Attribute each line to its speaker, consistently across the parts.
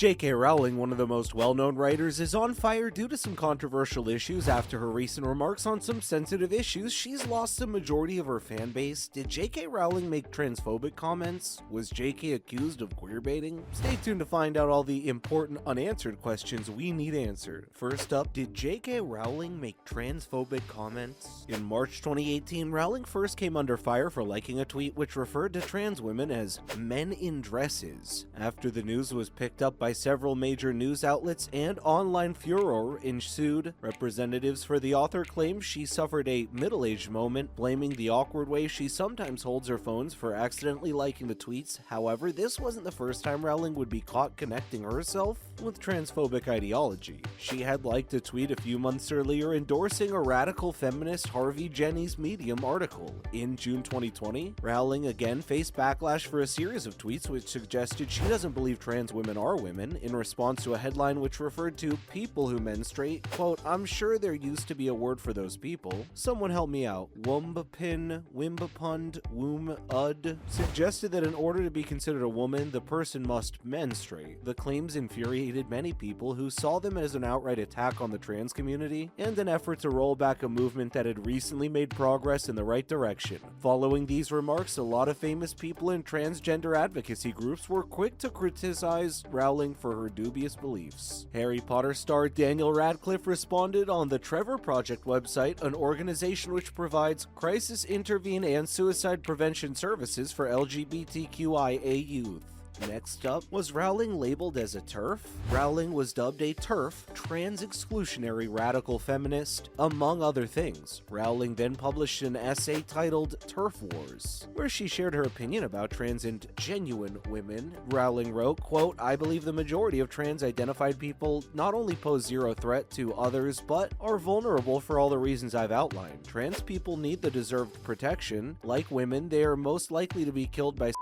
Speaker 1: J.K. Rowling, one of the most well-known writers, is on fire due to some controversial issues after her recent remarks on some sensitive issues. She's lost the majority of her fan base. Did J.K. Rowling make transphobic comments? Was J.K. accused of queerbaiting? Stay tuned to find out all the important unanswered questions we need answered. First up, did J.K. Rowling make transphobic comments? In March 2018, Rowling first came under fire for liking a tweet which referred to trans women as men in dresses. After the news was picked up by several major news outlets and online furor ensued, representatives for the author claimed she suffered a middle-aged moment, blaming the awkward way she sometimes holds her phones for accidentally liking the tweets. However, this wasn't the first time Rowling would be caught connecting herself with transphobic ideology. She had liked a tweet a few months earlier endorsing a radical feminist Harvey Jennings Medium article. In June 2020, Rowling again faced backlash for a series of tweets which suggested she doesn't believe trans women are women, in response to a headline which referred to people who menstruate. Quote, "I'm sure there used to be a word for those people. Someone help me out. Wumbapin, Wimbapund, Womud," suggested that in order to be considered a woman, the person must menstruate. The claims infuriated many people who saw them as an outright attack on the trans community and an effort to roll back a movement that had recently made progress in the right direction. Following these remarks, a lot of famous people in transgender advocacy groups were quick to criticize Rowling for her dubious beliefs. Harry Potter star Daniel Radcliffe responded on the Trevor Project website, an organization which provides crisis intervene and suicide prevention services for LGBTQIA youth. Next up, was Rowling labeled as a TERF? Rowling was dubbed a TERF, trans-exclusionary radical feminist, among other things. Rowling then published an essay titled TERF Wars, where she shared her opinion about trans and genuine women. Rowling wrote, quote, "I believe the majority of trans-identified people not only pose zero threat to others, but are vulnerable for all the reasons I've outlined. Trans people need the deserved protection. Like women, they are most likely to be killed by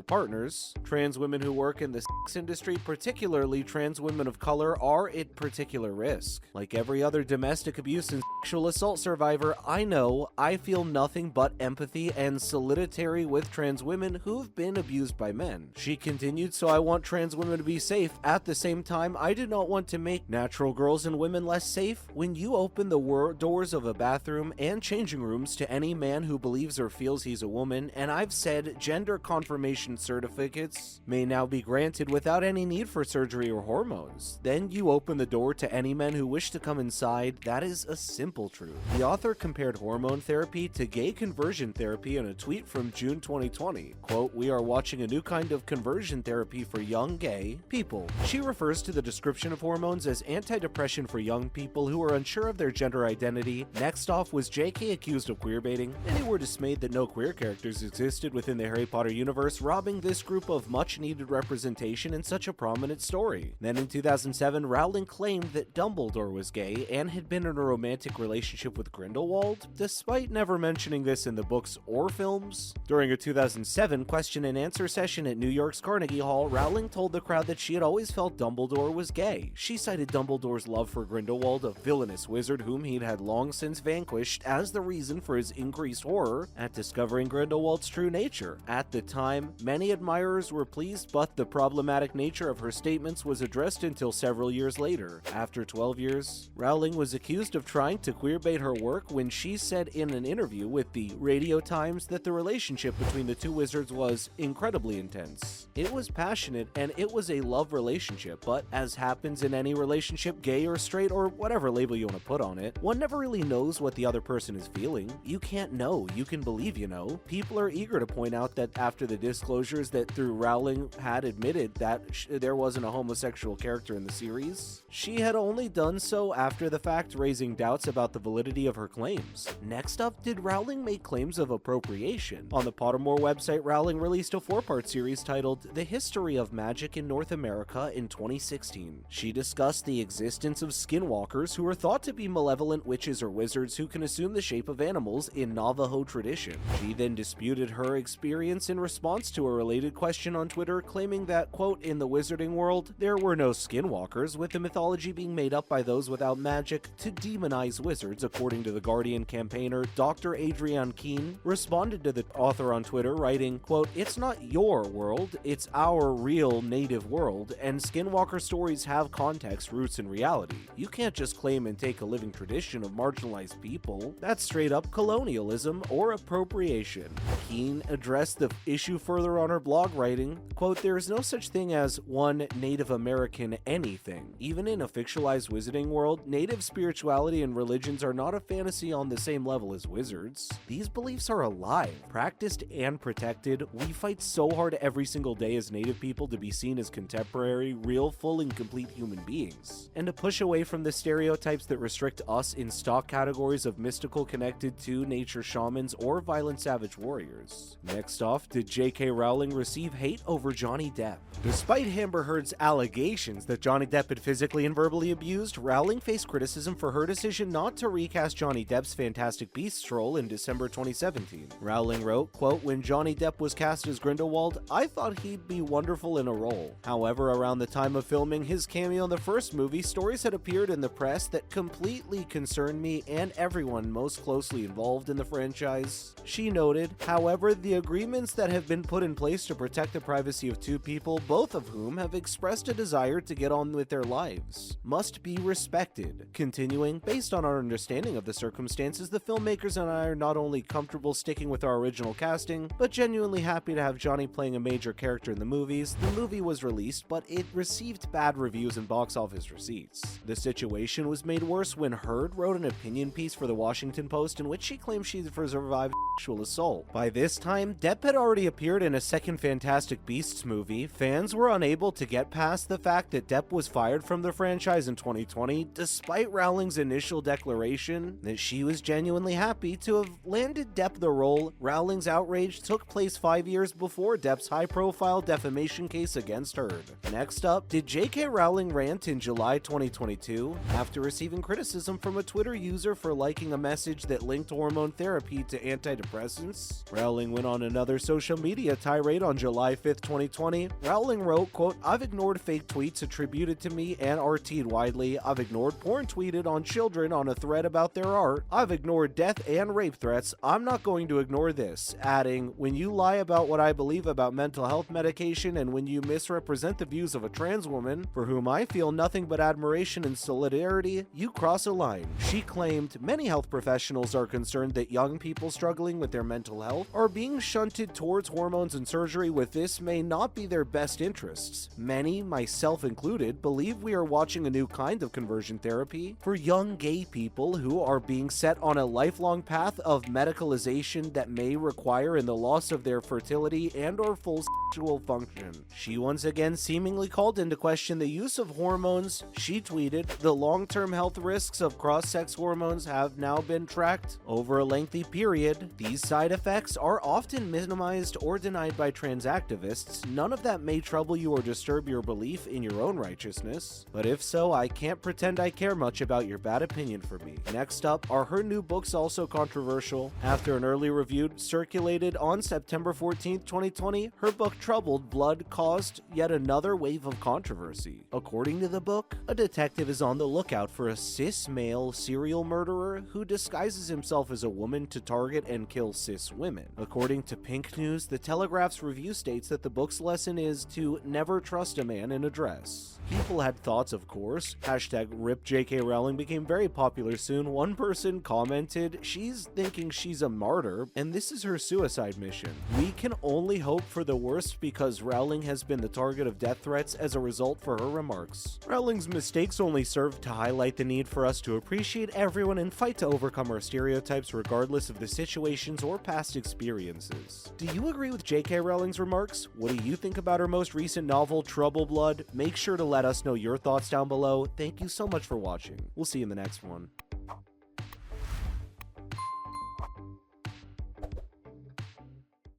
Speaker 1: partners. Trans women who work in the sex industry, particularly trans women of color, are at particular risk. Like every other domestic abuse and sexual assault survivor I know, I feel nothing but empathy and solidarity with trans women who've been abused by men." She continued, "So I want trans women to be safe. At the same time, I do not want to make natural girls and women less safe. When you open the doors of a bathroom and changing rooms to any man who believes or feels he's a woman, and I've said gender confirmation certificates may now be granted without any need for surgery or hormones. Then you open the door to any men who wish to come inside. That is a simple truth." The author compared hormone therapy to gay conversion therapy in a tweet from June 2020. Quote, "We are watching a new kind of conversion therapy for young gay people." She refers to the description of hormones as antidepressant for young people who are unsure of their gender identity. Next off, was J.K. accused of queerbaiting? Many were dismayed that no queer characters existed within the Harry Potter universe, robbing this group of much-needed representation in such a prominent story. Then in 2007, Rowling claimed that Dumbledore was gay and had been in a romantic relationship with Grindelwald, despite never mentioning this in the books or films. During a 2007 question and answer session at New York's Carnegie Hall, Rowling told the crowd that she had always felt Dumbledore was gay. She cited Dumbledore's love for Grindelwald, a villainous wizard whom he'd had long since vanquished, as the reason for his increased horror at discovering Grindelwald's true nature. At the time, many admirers were pleased, but the problematic nature of her statements was addressed until several years later. After 12 years, Rowling was accused of trying to queerbait her work when she said in an interview with the Radio Times that the relationship between the two wizards was incredibly intense. It was passionate and it was a love relationship, but as happens in any relationship, gay or straight or whatever label you want to put on it, one never really knows what the other person is feeling. You can't know, you can believe you know. People are eager to point out that after the disclosures that through Rowling had admitted that there wasn't a homosexual character in the series, she had only done so after the fact, raising doubts about the validity of her claims. Next up, did Rowling make claims of appropriation? On the Pottermore website, Rowling released a 4-part series titled The History of Magic in North America in 2016. She discussed the existence of skinwalkers who are thought to be malevolent witches or wizards who can assume the shape of animals in Navajo tradition. She then disputed her experience in response to a related question on Twitter, claiming that, quote, in the wizarding world, there were no skinwalkers, with the mythology being made up by those without magic to demonize wizards, according to the Guardian campaigner Dr. Adrienne Keene, responded to the author on Twitter, writing, quote, it's not your world, it's our real native world, and skinwalker stories have context, roots, and reality. You can't just claim and take a living tradition of marginalized people. That's straight up colonialism or appropriation. Keene addressed the issue further on her blog, writing, quote, there is no such thing as one Native American anything. Even in a fictionalized wizarding world, native spirituality and religions are not a fantasy on the same level as wizards. These beliefs are alive, practiced, and protected. We fight so hard every single day as native people to be seen as contemporary, real, full, and complete human beings, and to push away from the stereotypes that restrict us in stock categories of mystical connected to nature shamans or violent savage warriors. Next off, did J.K. Rowling receive hate over Johnny Depp? Despite Amber Heard's allegations that Johnny Depp had physically and verbally abused, Rowling faced criticism for her decision not to recast Johnny Depp's Fantastic Beasts role in December 2017. Rowling wrote, quote, when Johnny Depp was cast as Grindelwald, I thought he'd be wonderful in a role. However, around the time of filming his cameo in the first movie, stories had appeared in the press that completely concerned me and everyone most closely involved in the franchise. She noted, however, the agreements that have been put in place to protect the privacy of two people, both of whom have expressed a desire to get on with their lives, must be respected. Continuing, based on our understanding of the circumstances, the filmmakers and I are not only comfortable sticking with our original casting, but genuinely happy to have Johnny playing a major character in the movies. The movie was released, but it received bad reviews and box office receipts. The situation was made worse when Heard wrote an opinion piece for the Washington Post in which she claimed she survived sexual assault. By this time, Depp had already appeared in a second Fantastic Beasts movie. Fans were unable to get past the fact that Depp was fired from the franchise in 2020, despite Rowling's initial declaration that she was genuinely happy to have landed Depp the role. Rowling's outrage took place 5 years before Depp's high-profile defamation case against Heard. Next up, did J.K. Rowling rant in July 2022 after receiving criticism from a Twitter user for liking a message that linked hormone therapy to antidepressants? Rowling went on another social media tirade on July 5th, 2020. Rowling wrote, quote, I've ignored fake tweets attributed to me and RT'd widely. I've ignored porn tweeted on children on a thread about their art. I've ignored death and rape threats. I'm not going to ignore this. Adding, when you lie about what I believe about mental health medication and when you misrepresent the views of a trans woman, for whom I feel nothing but admiration and solidarity, you cross a line. She claimed many health professionals are concerned that young people struggling with their mental health are being shunted towards hormones and surgery with this may not be their best interests. Many, myself included, believe we are watching a new kind of conversion therapy for young gay people who are being set on a lifelong path of medicalization that may require in the loss of their fertility and or full sexual function. She once again seemingly called into question the use of hormones. She tweeted, the long-term health risks of cross-sex hormones have now been tracked over a lengthy period. These side effects are often minimized or denied by trans activists. None of that may trouble you or disturb your belief in your own righteousness, but if so, I can't pretend I care much about your bad opinion for me. Next up, are her new books also controversial? After an early review circulated on September 14th, 2020, her book Troubled Blood caused yet another wave of controversy. According to the book, a detective is on the lookout for a cis male serial murderer who disguises himself as a woman to target and kill cis women. According to Pink News, the Telegraph's review states that the book's lesson is to never trust a man in a dress. People had thoughts, of course. Hashtag RipJK Rowling became very popular soon. One person commented, she's thinking she's a martyr, and this is her suicide mission. We can only hope for the worst because Rowling has been the target of death threats as a result for her remarks. Rowling's mistakes only serve to highlight the need for us to appreciate everyone and fight to overcome our stereotypes regardless of the situations or past experiences. Do you agree with J.K. Rowling's remarks? What do you think about her most recent novel, Troubled Blood? Make sure to let us know your thoughts down below. Thank you so much for watching. We'll see you in the next one.